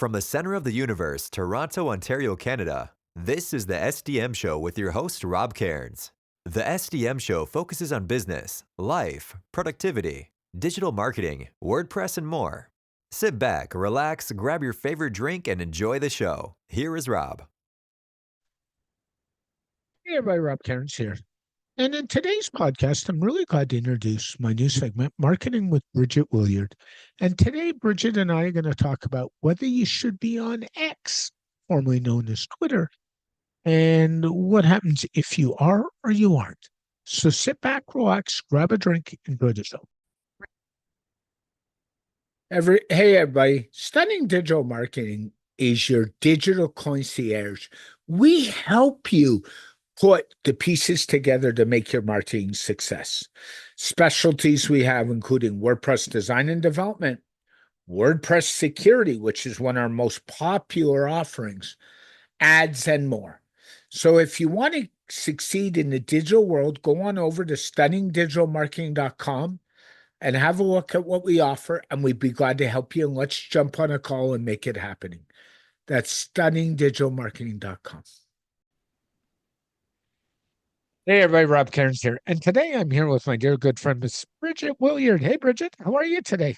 From the center of the universe, Toronto, Ontario, Canada, this is the SDM Show with your host, Rob Cairns. The SDM Show focuses on business, life, productivity, digital marketing, WordPress, and more. Sit back, relax, grab your favorite drink, and enjoy the show. Here is Rob. Hey everybody, Rob Cairns here. And in today's podcast, I'm really glad to introduce my new segment, Marketing with Bridget Willard. And today, Bridget and I are going to talk about whether you should be on X, formerly known as Twitter, and what happens if you are or you aren't. So sit back, relax, grab a drink, enjoy the show. Hey everybody, Stunning Digital Marketing is your digital concierge. We help you put the pieces together to make your marketing success. Specialties we have including WordPress design and development, WordPress security, which is one of our most popular offerings, ads, and more. So if you want to succeed in the digital world, go on over to stunningdigitalmarketing.com and have a look at what we offer, and we'd be glad to help you. And let's jump on a call and make it happening. That's stunningdigitalmarketing.com. Hey everybody, Rob Cairns here. And today I'm here with my dear good friend, Miss Bridget Willard. Hey Bridget, how are you today?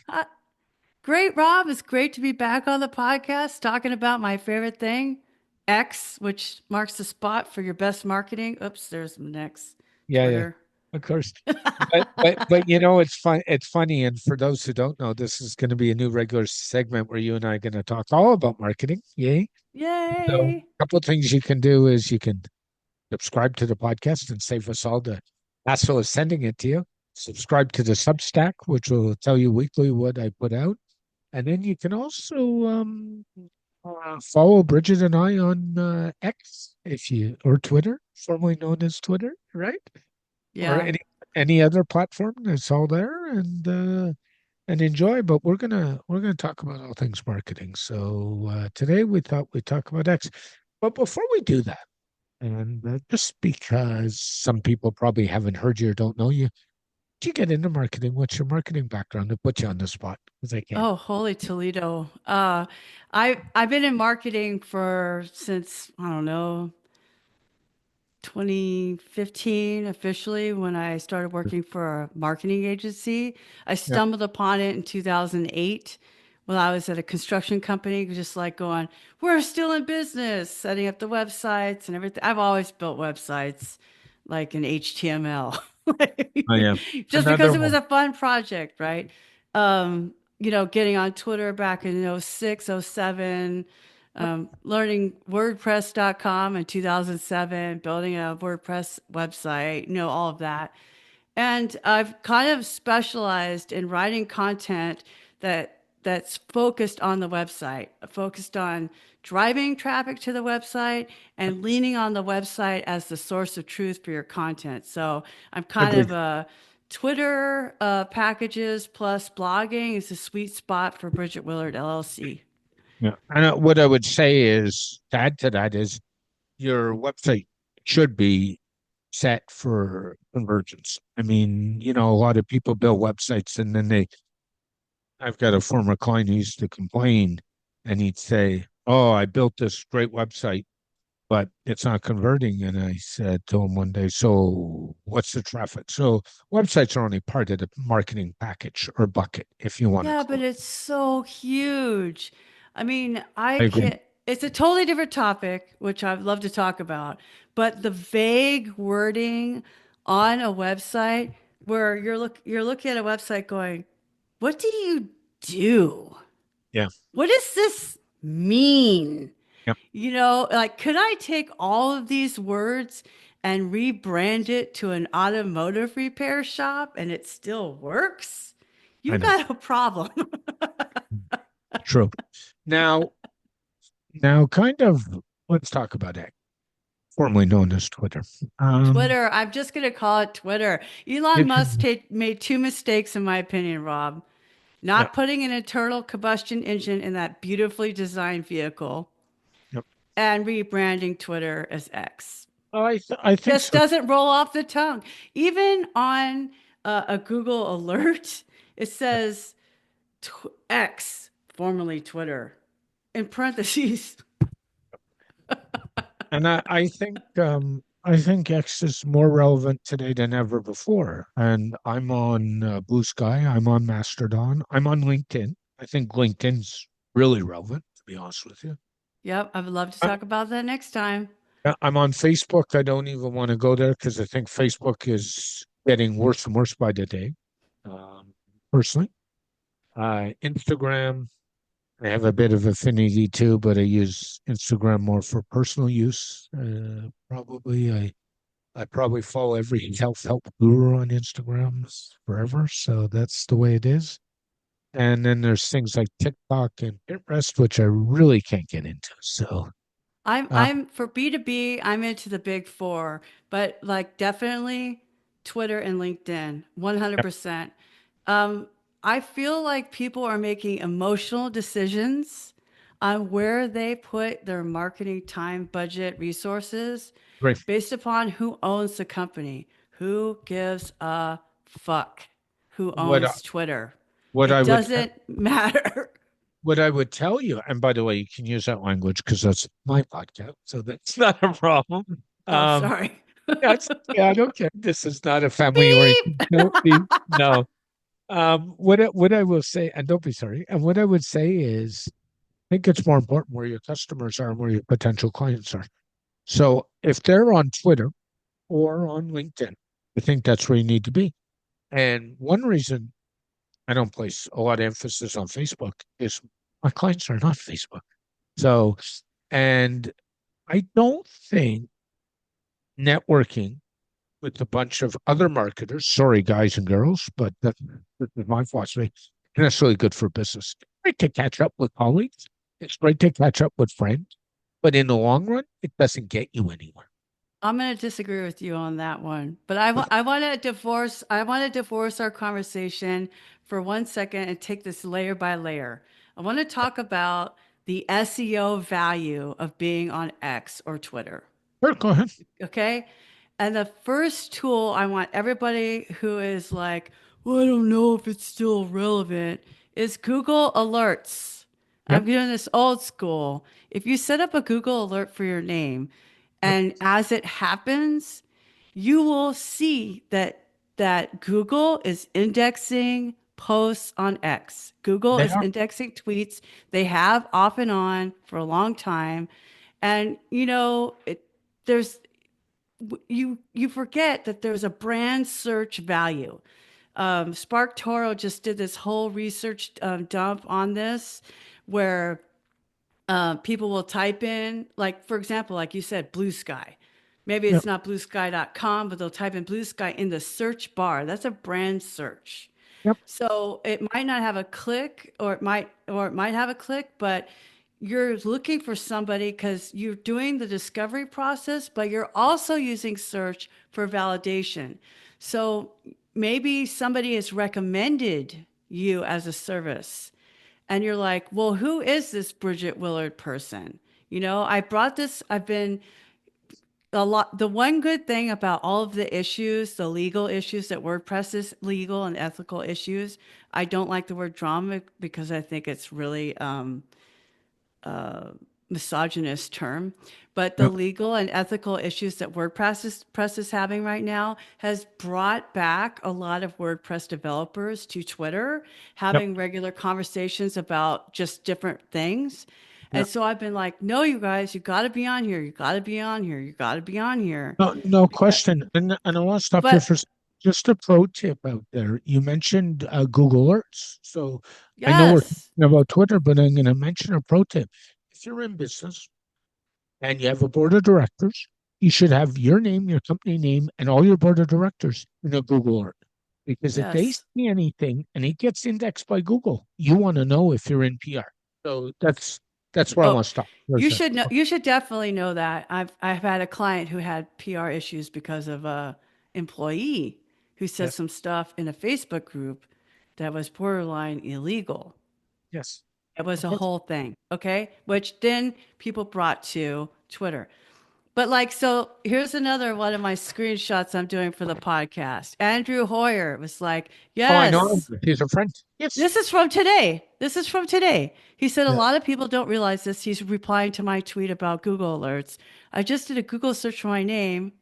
Great, Rob. It's great to be back on the podcast talking about my favorite thing, X, which marks the spot for your best marketing. Oops, there's my next. Twitter. Yeah, of course. but you know, it's fun. It's funny. And for those who don't know, this is going to be a new regular segment where you and I are going to talk all about marketing. Yay. Yay. So a couple of things you can do is you can subscribe to the podcast and save us all the hassle of sending it to you. Subscribe to the Substack, which will tell you weekly what I put out. And then you can also follow Bridget and I on X, or Twitter, formerly known as Twitter, right? Yeah. Or any other platform. It's all there, and enjoy. But we're gonna talk about all things marketing. So today we thought we'd talk about X. But before we do that, and just because some people probably haven't heard you or don't know you, did you get into marketing? What's your marketing background? To put you on the spot, because I can't. Oh, holy Toledo. I've been in marketing since, I don't know, 2015 officially, when I started working for a marketing agency. I Yeah. stumbled upon it in 2008 while I was at a construction company, just like going, we're still in business, setting up the websites and everything. I've always built websites like in HTML. Oh yeah. Just Another because it was one. a fun project, right? Getting on Twitter back in 06, 07, learning WordPress.com in 2007, building a WordPress website, all of that. And I've kind of specialized in writing content that's focused on the website, focused on driving traffic to the website and leaning on the website as the source of truth for your content. So I'm kind of a Twitter packages plus blogging is a sweet spot for Bridget Willard LLC. Yeah. And what I would say is to add to that is your website should be set for convergence. I mean, a lot of people build websites and then I've got a former client who used to complain and he'd say, "Oh, I built this great website, but it's not converting." And I said to him one day, "So what's the traffic?" So websites are only part of the marketing package or bucket, if you want to Yeah, call but it. it's so huge. I mean, I agree. it's a totally different topic, which I'd love to talk about, but the vague wording on a website where you're looking at a website going, what do you do? Yeah. What does this mean? Yep. Like, could I take all of these words and rebrand it to an automotive repair shop and it still works? I You've know. got a problem. True. Now, kind of, let's talk about X, formerly known as Twitter. Twitter, I'm just going to call it Twitter. Elon It, Musk made two mistakes, in my opinion, Rob. yeah. Not putting an internal combustion engine in that beautifully designed vehicle Yep. and rebranding Twitter as X. I think Just so. doesn't roll off the tongue. Even on a Google alert, it says X, formerly Twitter. in parentheses. And I think X is more relevant today than ever before. And I'm on Blue Sky. I'm on Mastodon. I'm on LinkedIn. I think LinkedIn's really relevant, to be honest with you. Yep, I would love to I, talk about that next time. I'm on Facebook. I don't even want to go there because I think Facebook is getting worse and worse by the day. Um, Personally, Instagram. I have a bit of affinity too, but I use Instagram more for personal use. I probably follow every self-help guru on Instagram forever, so that's the way it is. And then there's things like TikTok and Pinterest, which I really can't get into. So, uh, I'm for B2B, I'm into the big four, but like definitely Twitter and LinkedIn, yep, 100%. Um, I feel like people are making emotional decisions on where they put their marketing time, budget, resources great. based upon who owns the company. Who gives a fuck who What I- owns Twitter? what I It would doesn't matter. what I would tell you, and by the way, you can use that language because that's my podcast, so that's not a problem. Oh, Um, sorry. that's yeah, I don't care. This is not a family oriented Beep. show. No. What I will say, and don't be sorry, and what I would say is, I think it's more important where your customers are and where your potential clients are. So if they're on Twitter or on LinkedIn, I think that's where you need to be. And one reason I don't place a lot of emphasis on Facebook is my clients are not Facebook. So, and I don't think networking with a bunch of other marketers, sorry, guys and girls, but that is my philosophy, and that's really good for business. It's great to catch up with colleagues. It's great to catch up with friends, but in the long run, it doesn't get you anywhere. I'm going to disagree with you on that one, but Okay. I want to divorce our conversation for 1 second and take this layer by layer. I want to talk about the SEO value of being on X or Twitter. Sure, go ahead. Okay. And the first tool I want everybody who is like, well, I don't know if it's still relevant, is Google Alerts. I'm Yep, doing this old school. If you set up a Google alert for your name, yep, and as it happens, you will see that Google is indexing posts on X. Google they is are. indexing tweets. They have off and on for a long time. And there's you forget that there's a brand search value. Spark Toro just did this whole research dump on this, where people will type in, like, for example, like you said, Blue Sky. Maybe Yep, it's not bluesky.com, but they'll type in Blue Sky in the search bar. That's a brand search. yep. So it might not have a click, or it might have a click, but you're looking for somebody because you're doing the discovery process, but you're also using search for validation. So maybe somebody has recommended you as a service, and you're like, well, who is this Bridget Willard person? I've been a lot. The one good thing about all of the issues, the legal issues that WordPress is legal and ethical issues, I don't like the word drama because I think it's really misogynist term, but the Yep, legal and ethical issues that WordPress is having right now has brought back a lot of WordPress developers to Twitter, yep, having regular conversations about just different things. And yep. so I've been like, no, you guys, you got to be on here. You got to be on here. You got to be on here. No, no Because, question. And I want to stop you but for just a pro tip out there. You mentioned Google Alerts. So I know we're yes, talking about Twitter, but I'm going to mention a pro tip. If you're in business and you have a board of directors, you should have your name, your company name, and all your board of directors in a Google Alert. Because if they yes. see anything and it gets indexed by Google, you want to know if you're in PR. So that's where I Oh, want to stop. you There's that. should know. You should definitely know that. I've had a client who had PR issues because of a employee who said Yes, some stuff in a Facebook group that was borderline illegal. yes, It was of a course. whole thing, okay? Which then people brought to Twitter. But like, so here's another one of my screenshots I'm doing for the podcast. Andrew Hoyer was like, Oh, I know. yes, He's a friend. Yes. this is from today. This is from today. He said a Yeah. lot of people don't realize this. He's replying to my tweet about Google alerts. I just did a Google search for my name,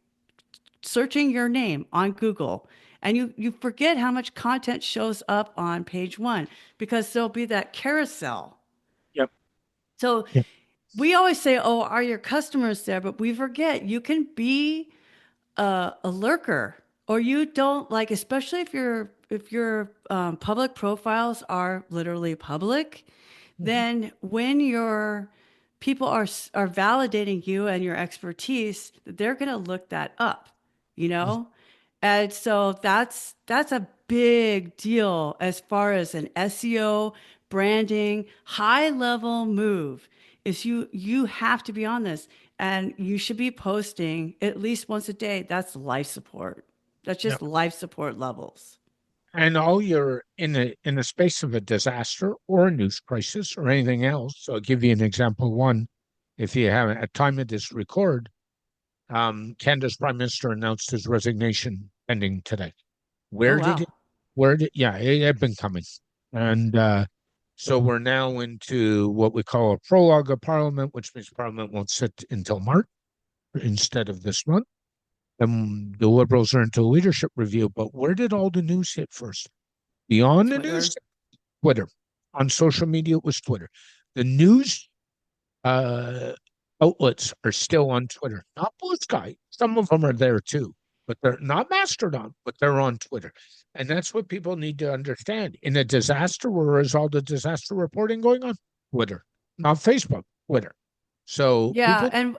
searching your name on Google. And you forget how much content shows up on page one because there'll be that carousel. Yep. So Yep. we always say, oh, are your customers there? But we forget you can be a lurker, or you don't like, especially if your public profiles are literally public, Mhm. then when your people are validating you and your expertise, they're going to look that up, you Mhm. know? And so that's a big deal as far as an SEO branding high level move is you have to be on this and you should be posting at least once a day. That's life support. That's just Yep. life support levels. And all you're in the space of a disaster or a news crisis or anything else. So I'll give you an example. One, if you have at time of this record, Canada's Prime Minister announced his resignation ending today. Oh Where did wow. it, yeah, it had been coming. And so we're now into what we call a prologue of Parliament, which means Parliament won't sit until March instead of this month. And the Liberals are into leadership review. But where did all the news hit first? Beyond the news, Twitter. Twitter. On social media, it was Twitter. The news uh, outlets are still on Twitter, not Blue Sky. Some of them are there too, but they're not Mastodon, but they're on Twitter. And that's what people need to understand. In a disaster, where is all the disaster reporting going on? Twitter, not Facebook, Twitter. So Yeah, people, and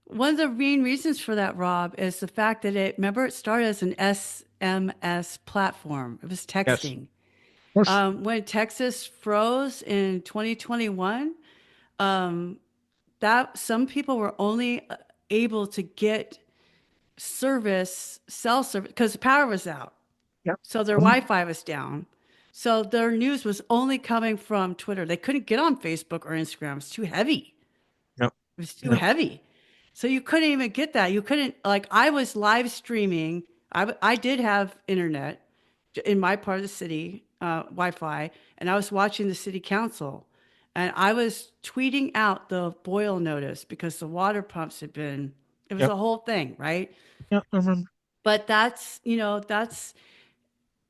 one of the main reasons for that, Rob, is the fact that remember, it started as an SMS platform. It was yes, of texting. course, When Texas froze in 2021, that some people were only able to get cell service, because the power was out. yeah, So their um, Wi-Fi was down. So their news was only coming from Twitter. They couldn't get on Facebook or Instagram. It's too heavy. yeah, It was too yeah, heavy. So you couldn't even get that. You couldn't, like, I was live streaming. I did have internet in my part of the city, Wi-Fi, and I was watching the city council. And I was tweeting out the boil notice because the water pumps had been, it was yeah, a whole thing, right? yeah. I remember. But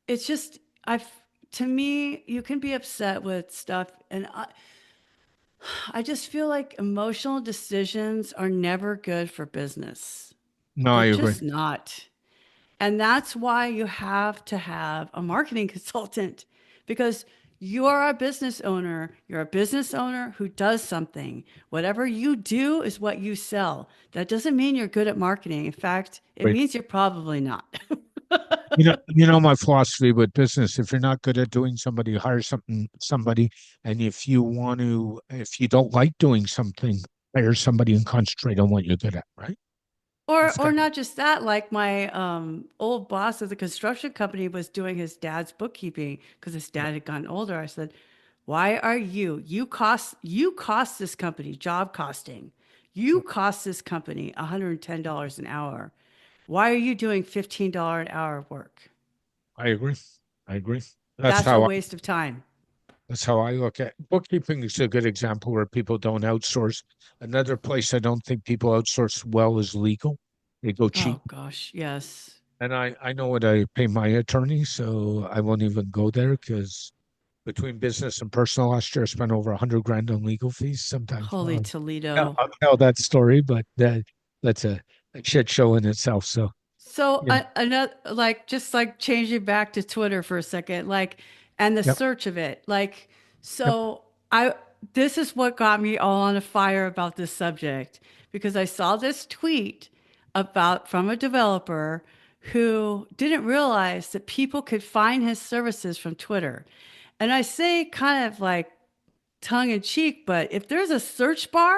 it's just, to me, you can be upset with stuff. And I just feel like emotional decisions are never good for business. No, They're I agree. just not. And that's why you have to have a marketing consultant because you're a business owner. You're a business owner who does something. Whatever you do is what you sell. That doesn't mean you're good at marketing. In fact, it Great. means you're probably not. You know my philosophy with business. If you're not good at doing somebody, hire somebody. And if you don't like doing something, hire somebody and concentrate on what you're good at, right? Or It's or that, not just that, like my old boss at the construction company was doing his dad's bookkeeping because his dad had gotten older. I said, "Why are you cost this company job costing. You cost this company $110 an hour. Why are you doing $15 an hour work? I agree. I agree. That's That's a how I, waste of time." that's how I look at bookkeeping is a good example where people don't outsource. Another place I don't think people outsource well is legal. They go cheap. Oh gosh, yes. And I know what I pay my attorney, so I won't even go there because between business and personal last year, I spent over 100 grand on legal fees. Sometimes Holy I'll Toledo. tell that story, but that's a shit show in itself. So, So you know, another, like, just like changing back to Twitter for a second, like, and the yep, search of it, like, yep, so I this is what got me all on a fire about this subject because I saw this tweet about from a developer who didn't realize that people could find his services from Twitter. And I say kind of like tongue in cheek, but if there's a search bar,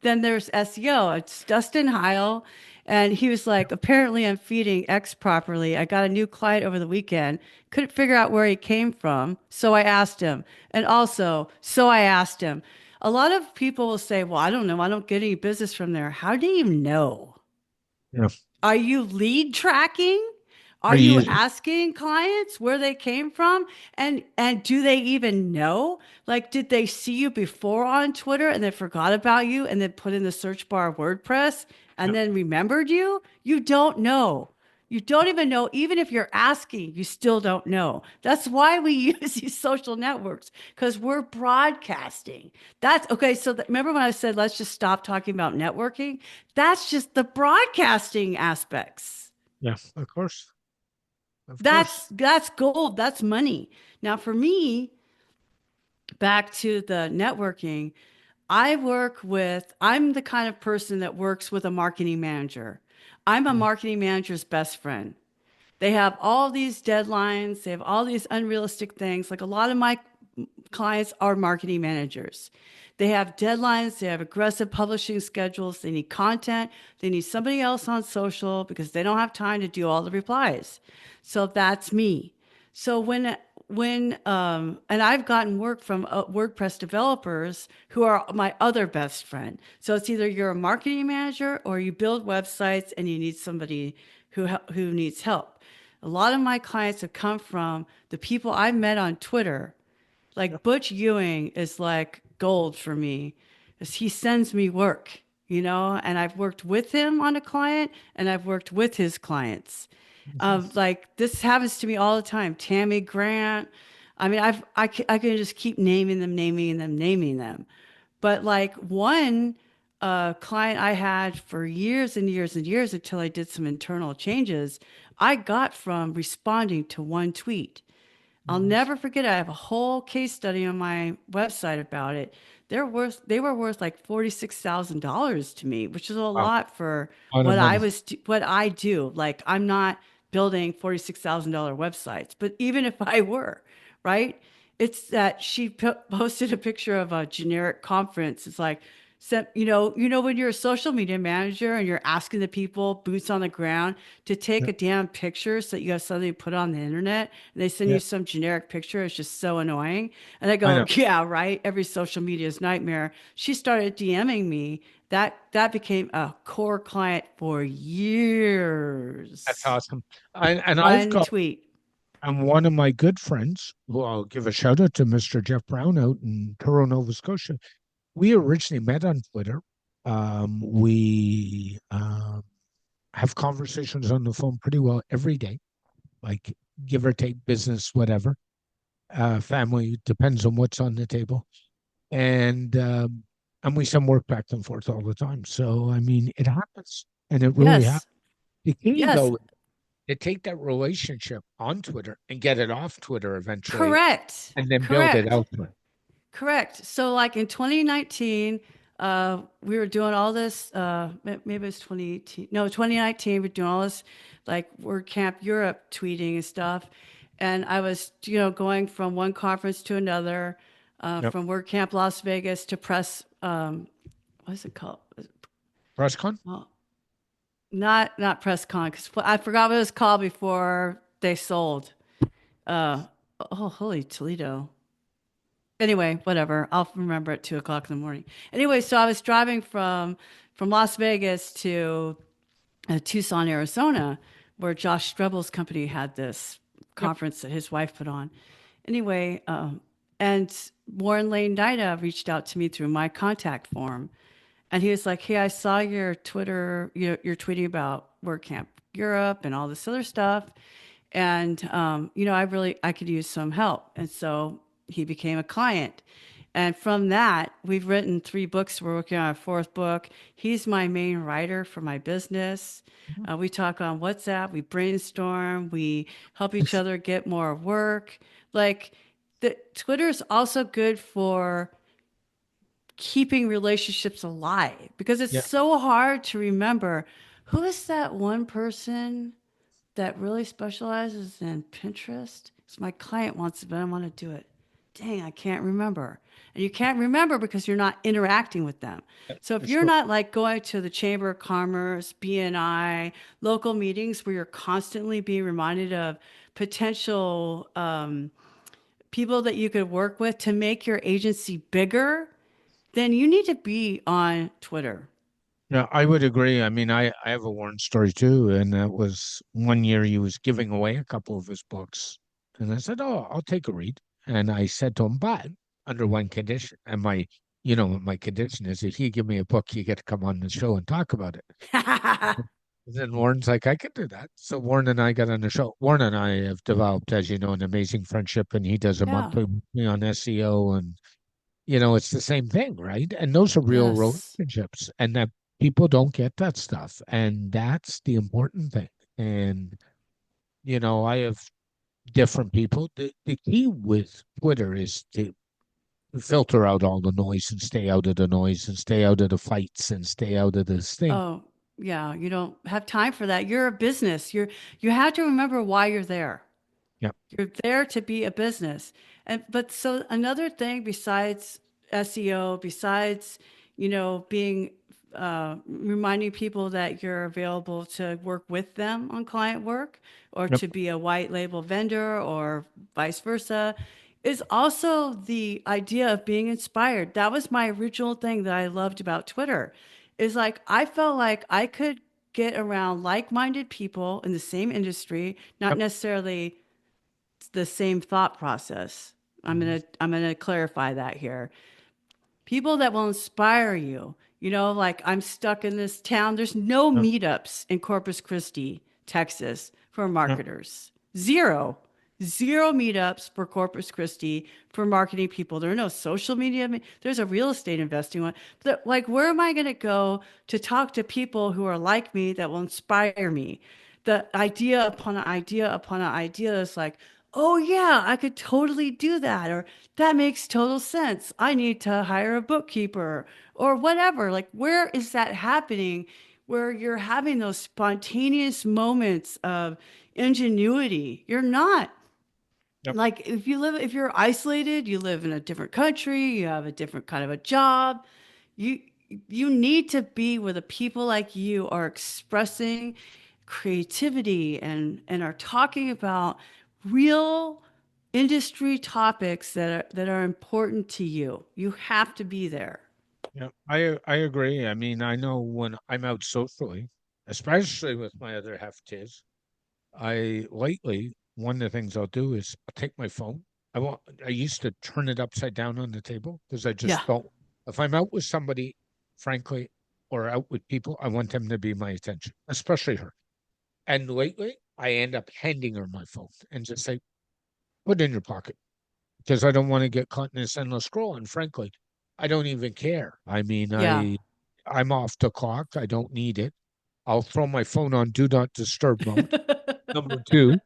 then there's SEO. It's Dustin Heil. And he was like, apparently I'm feeding X properly. I got a new client over the weekend. Couldn't figure out where he came from. So I asked him. And also, so I asked him. A lot of people will say, well, I don't know. I don't get any business from there. How do you know? Yeah. Are you lead tracking? Are Are you you? asking clients where they came from? And do they even know? Like, did they see you before on Twitter and then forgot about you and then put in the search bar of WordPress and Yeah. then remembered you? You don't know. You don't even know. Even if you're asking, you still don't know. That's why we use these social networks because we're broadcasting. That's okay. So remember when I said, let's just stop talking about networking? That's just the broadcasting aspects. Yeah. Of course. Of course. That's gold. That's money. Now for me, back to the networking, I'm the kind of person that works with a marketing manager. I'm a Mm. marketing manager's best friend. They have all these deadlines, they have all these unrealistic things. Like a lot of my clients are marketing managers. They have deadlines, they have aggressive publishing schedules, they need content, they need somebody else on social because they don't have time to do all the replies. So that's me. So and I've gotten work from WordPress developers who are my other best friend. So it's either you're a marketing manager or you build websites and you need somebody who needs help. A lot of my clients have come from the people I met on Twitter. Yeah. Like Butch Ewing is like gold for me, because he sends me work, and I've worked with him on a client and I've worked with his clients. Mhm. Like this happens to me all the time. Tammy Grant. I mean, I can just keep naming them, naming them, naming them. But like one client I had for years and years and years until I did some internal changes, I got from responding to one tweet. I'll Mhm. never forget it. I have a whole case study on my website about it. They were worth like $46,000 to me, which is a Wow. lot for A lot of money. what I do. Like I'm not building $46,000 websites, but even if I were, right? It's that she posted a picture of a generic conference. It's like, when you're a social media manager and you're asking the people boots on the ground to take Yeah. a damn picture so that you have something to put on the internet, and they send Yeah. you some generic picture. It's just so annoying. And I I go, know. yeah, right. Every social media's nightmare. She started DMing me. That became a core client for That's years. awesome. And I've One got, tweet. and one of my good friends, who I'll give a shout out to, Mr. Jeff Brown out in Truro, Nova Scotia. We originally met on Twitter. We have conversations on the phone pretty well every day, like give or take business, whatever. Family depends on what's on the table, and um, and we send work back and forth all the time. So I mean, it happens, and it really happens. Yes. The key Yes. though, to take that relationship on Twitter and get it off Twitter eventually, Correct. and then build it Correct. out. Correct. So, like in 2019, we were doing all this. Maybe it was 2018. No, 2019. We're doing all this, like WordCamp Europe tweeting and stuff. And I was, going from one conference to another, Yep. from WordCamp Las Vegas to press. What is it called? PressCon? Well, not PressCon because I forgot what it was called before they sold. Uh, oh, holy Toledo. Anyway, whatever. I'll remember at 2 o'clock in the morning. Anyway, so I was driving from Las Vegas to Tucson, Arizona, where Josh Strebel's company had this Yep. conference that his wife put on. Anyway, and Warren Lane Nida reached out to me through my contact form, and he was like, "Hey, I saw your Twitter. You're tweeting about WordCamp Europe and all this other stuff, and I could use some help." And so he became a client. And from that, we've written 3 books. We're working on a 4th book. He's my main writer for my business. Mhm. We talk on WhatsApp. We brainstorm. We help each other get more work. Like the Twitter is also good for keeping relationships alive because it's Yeah. so hard to remember who is that one person that really specializes in Pinterest. So my client wants it, but I want to do it. Dang, I can't remember. And you can't remember because you're not interacting with them. So if For you're sure. not like going to the Chamber of Commerce, BNI, local meetings where you're constantly being reminded of potential people that you could work with to make your agency bigger, then you need to be on Twitter. Yeah, I would agree. I mean, I have a Warren story too, and that was one year he was giving away a couple of his books, and I said, "Oh, I'll take a read." And I said to him, "But under one condition." And my condition is if you give me a book, you get to come on the show and talk about it. And then Warren's like, "I can do that." So Warren and I got on the show. Warren and I have developed, as you know, an amazing friendship, and he does a Yeah. monthly with me on SEO, and it's the same thing, right? And those are real Yes. relationships, and that people don't get that stuff. And that's the important thing. And, I have different people. The key with Twitter is to filter out all the noise and stay out of the noise and stay out of the fights and stay out of this thing. Oh, yeah. You don't have time for that. You're a business. You have to remember why you're there. Yeah. You're there to be a business. But so another thing besides SEO, besides, being reminding people that you're available to work with them on client work or Yep. to be a white label vendor or vice versa, is also the idea of being inspired. That was my original thing that I loved about Twitter. Is like I felt like I could get around like-minded people in the same industry, not Yep. necessarily the same thought process. Mhm. I'm gonna clarify that here. People that will inspire you. Like I'm stuck in this town. There's no Yep. meetups in Corpus Christi, Texas for Yep. marketers. Zero. Zero meetups for Corpus Christi for marketing people. There are no social media. There's a real estate investing one. But like, where am I going to go to talk to people who are like me that will inspire me? The idea upon an idea upon an idea is like, oh yeah, I could totally do that. Or that makes total sense. I need to hire a bookkeeper or whatever. Like, where is that happening where you're having those spontaneous moments of ingenuity? You're not. Yep. Like, if you're isolated, you live in a different country, you have a different kind of a job, you you need to be where the people like you are expressing creativity and are talking about real industry topics that are important to you. You have to be there. Yeah, I agree. I mean, I know when I'm out socially, especially with my other half kids, I lately one of the things I'll do is I'll take my phone. I used to turn it upside down on the table because I just Yeah. felt if I'm out with somebody, frankly, or out with people, I want them to be my attention, especially her. And lately, I end up handing her my phone and just say, put it in your pocket because I don't want to get caught in this endless scroll. And frankly, I don't even care. I mean, Yeah. I'm off the clock. I don't need it. I'll throw my phone on do not disturb mode. Number two,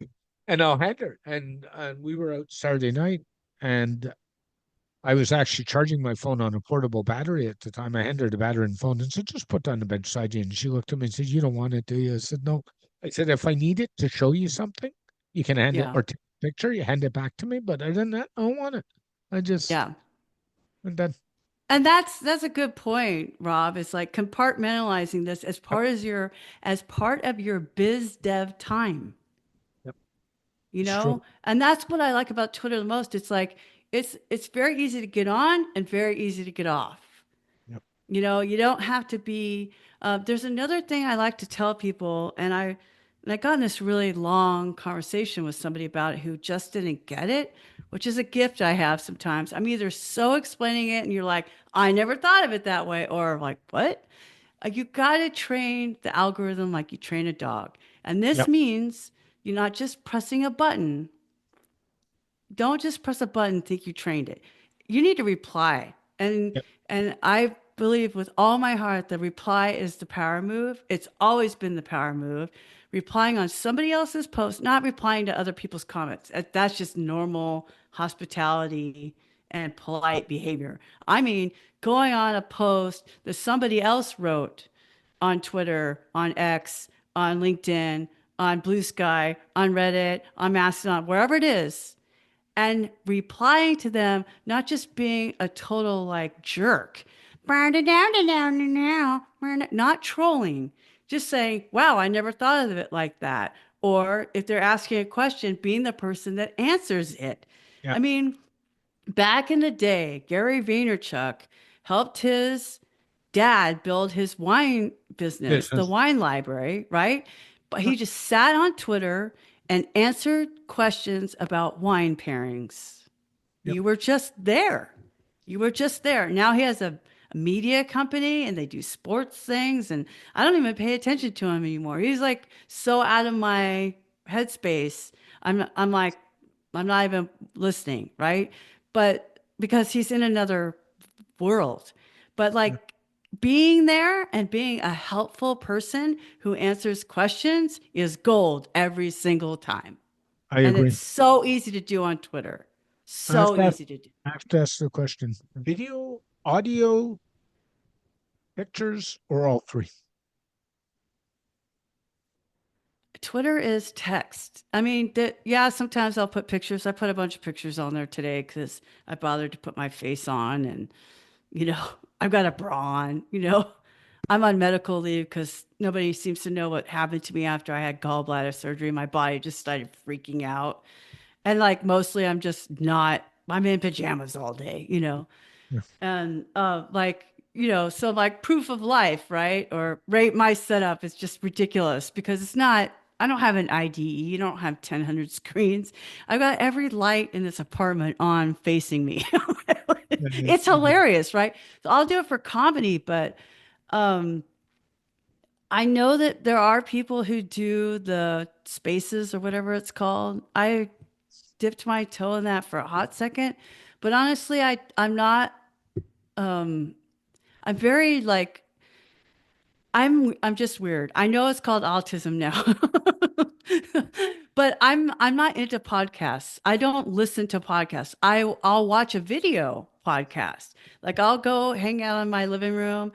and I'll hand her. And we were out Saturday night, and I was actually charging my phone on a portable battery at the time. I handed her the battery and phone and said, just put down the bench beside you. And she looked at me and said, you don't want it, do you? I said, no. I said, if I need it to show you something, you can hand it Yeah. or take a picture, you hand it back to me. But other than that, I don't want it. I just, Yeah. and then, And that's a good point, Rob. It's like compartmentalizing this yep, as part of your biz dev time, yep, it's true. And that's what I like about Twitter the most. It's like it's very easy to get on and very easy to get off. Yep, You don't have to be. There's another thing I like to tell people, and I got in this really long conversation with somebody about it who just didn't get it, which is a gift I have sometimes. I'm either so explaining it, and you're like, I never thought of it that way, or like, what? You got to train the algorithm like you train a dog, and this yep, means you're not just pressing a button. Don't just press a button and think you trained it. You need to reply. And yep, and I believe with all my heart the reply is the power move. It's always been the power move. Replying on somebody else's post, not replying to other people's comments. That's just normal hospitality and polite behavior. I mean, going on a post that somebody else wrote on Twitter, on X, on LinkedIn, on Blue Sky, on Reddit, on Mastodon, wherever it is, and replying to them, not just being a total like jerk, not trolling, just saying, wow, I never thought of it like that. Or if they're asking a question, being the person that answers it. I yep, mean, back in the day, Gary Vaynerchuk helped his dad build his wine business, the Business. wine library, right? But he just sat on Twitter and answered questions about wine pairings. Yep. You were just there. You were just there. Now he has a media company and they do sports things, and I don't even pay attention to him anymore. He's like so out of my headspace. I'm like, I'm not even listening, right? But because he's in another world. But like being there and being a helpful person who answers questions is gold every single time. I And agree. it's so easy to do on Twitter. I have So to ask, easy to do. I have to ask the question: video, audio, pictures, or all three? Twitter is text. I mean, yeah, sometimes I'll put pictures. I put a bunch of pictures on there today because I bothered to put my face on, and I've got a bra on. I'm on medical leave because nobody seems to know what happened to me after I had gallbladder surgery. My body just started freaking out, and like mostly I'm just not. I'm in pajamas all day. Yeah. And so like proof of life, right? Or rate my setup is just ridiculous because it's not, I don't have an IDE. You don't have 1,000 screens. I've got every light in this apartment on facing me. It's hilarious, right? So I'll do it for comedy, but um, I know that there are people who do the spaces or whatever it's called. I dipped my toe in that for a hot second, but honestly, I'm not. Um, I'm very like I'm just weird. I know it's called autism now. But I'm not into podcasts. I don't listen to podcasts. I'll watch a video podcast. Like I'll go hang out in my living room,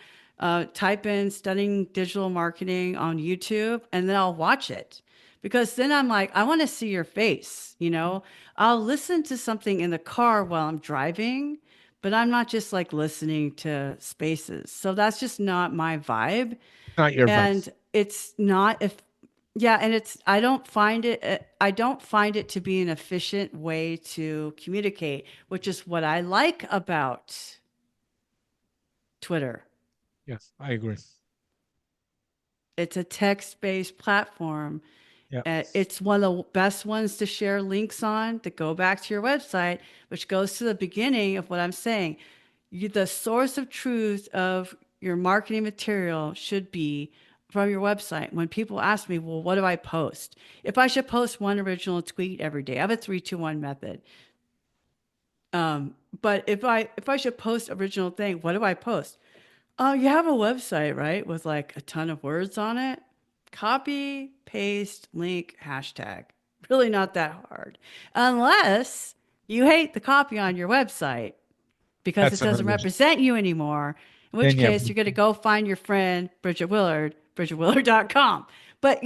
type in studying digital marketing on YouTube, and then I'll watch it. Because then I'm like, I want to see your face. I'll listen to something in the car while I'm driving, but I'm not just like listening to spaces. So that's just not my vibe. Not your And vibe. it's not if yeah, and I don't find it to be an efficient way to communicate, which is what I like about Twitter. Yes, I agree. It's a text-based platform. Yeah. It's one of the best ones to share links on that go back to your website, which goes to the beginning of what I'm saying. The source of truth of your marketing material should be from your website. When people ask me, well, what do I post? If I should post one original tweet every day, I have a 3-2-1 method. But if I should post original thing, what do I post? Oh, you have a website, right? With like a ton of words on it. Copy, paste, link, hashtag. Really not that hard. Unless you hate the copy on your website because it That's doesn't another. represent you anymore. In which Then you have, case, you're going to go find your friend, Bridget Willard, bridgetwillard.com. But,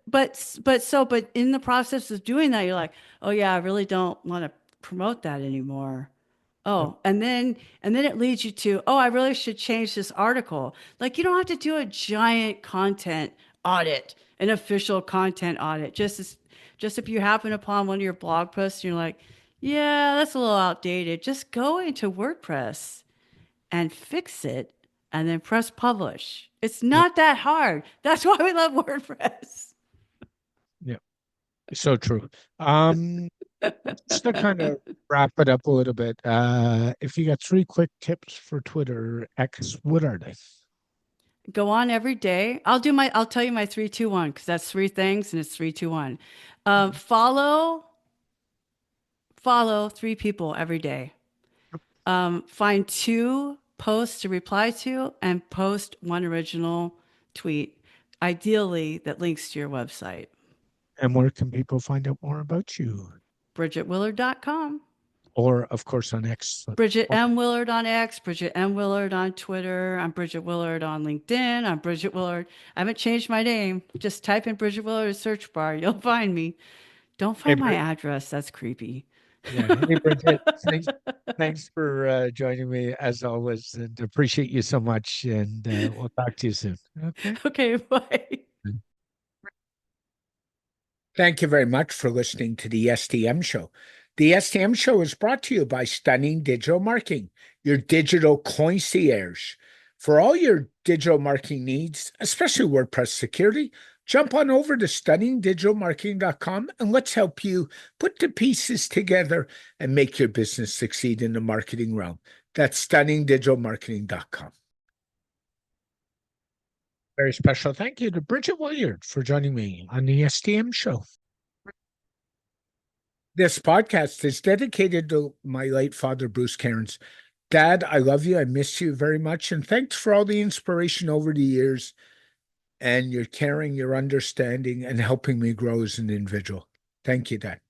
but in the process of doing that, you're like, oh, yeah, I really don't want to promote that anymore. yep. Oh, and then it leads you to, oh, I really should change this article. Like you don't have to do a giant content audit, an official content audit. Just if you happen upon one of your blog posts and you're like, yeah, that's a little outdated. Just go into WordPress and fix it and then press publish. It's Yep. not that hard. That's why we love WordPress. Yep. So true. Just to kind of wrap it up a little bit, if you got 3 quick tips for Twitter X, what are they? Go on every day. I'll tell you my 3-2-1 because that's 3 things and it's 3-2-1. Follow 3 people every day. Find 2 posts to reply to and post 1 original tweet, ideally that links to your website. And where can people find out more about you? BridgetWillard.com. Or, of course, on X. Bridget M. Willard on X, Bridget M. Willard on Twitter. I'm Bridget Willard on LinkedIn. I'm Bridget Willard. I haven't changed my name. Just type in Bridget Willard in the search bar. You'll find me. Don't Hey, find my address. That's creepy. Yeah. Hey, Bridget. Thanks for joining me as always, and appreciate you so much. And we'll talk to you soon. Okay. Okay, bye. Thank you very much for listening to the SDM show. The STM show is brought to you by Stunning Digital Marketing, your digital concierge. For all your digital marketing needs, especially WordPress security, jump on over to stunningdigitalmarketing.com and let's help you put the pieces together and make your business succeed in the marketing realm. That's stunningdigitalmarketing.com. Very special thank you to Bridget Willard for joining me on the STM show. This podcast is dedicated to my late father, Bruce Cairns. Dad, I love you. I miss you very much. And thanks for all the inspiration over the years and your caring, your understanding, and helping me grow as an individual. Thank you, Dad.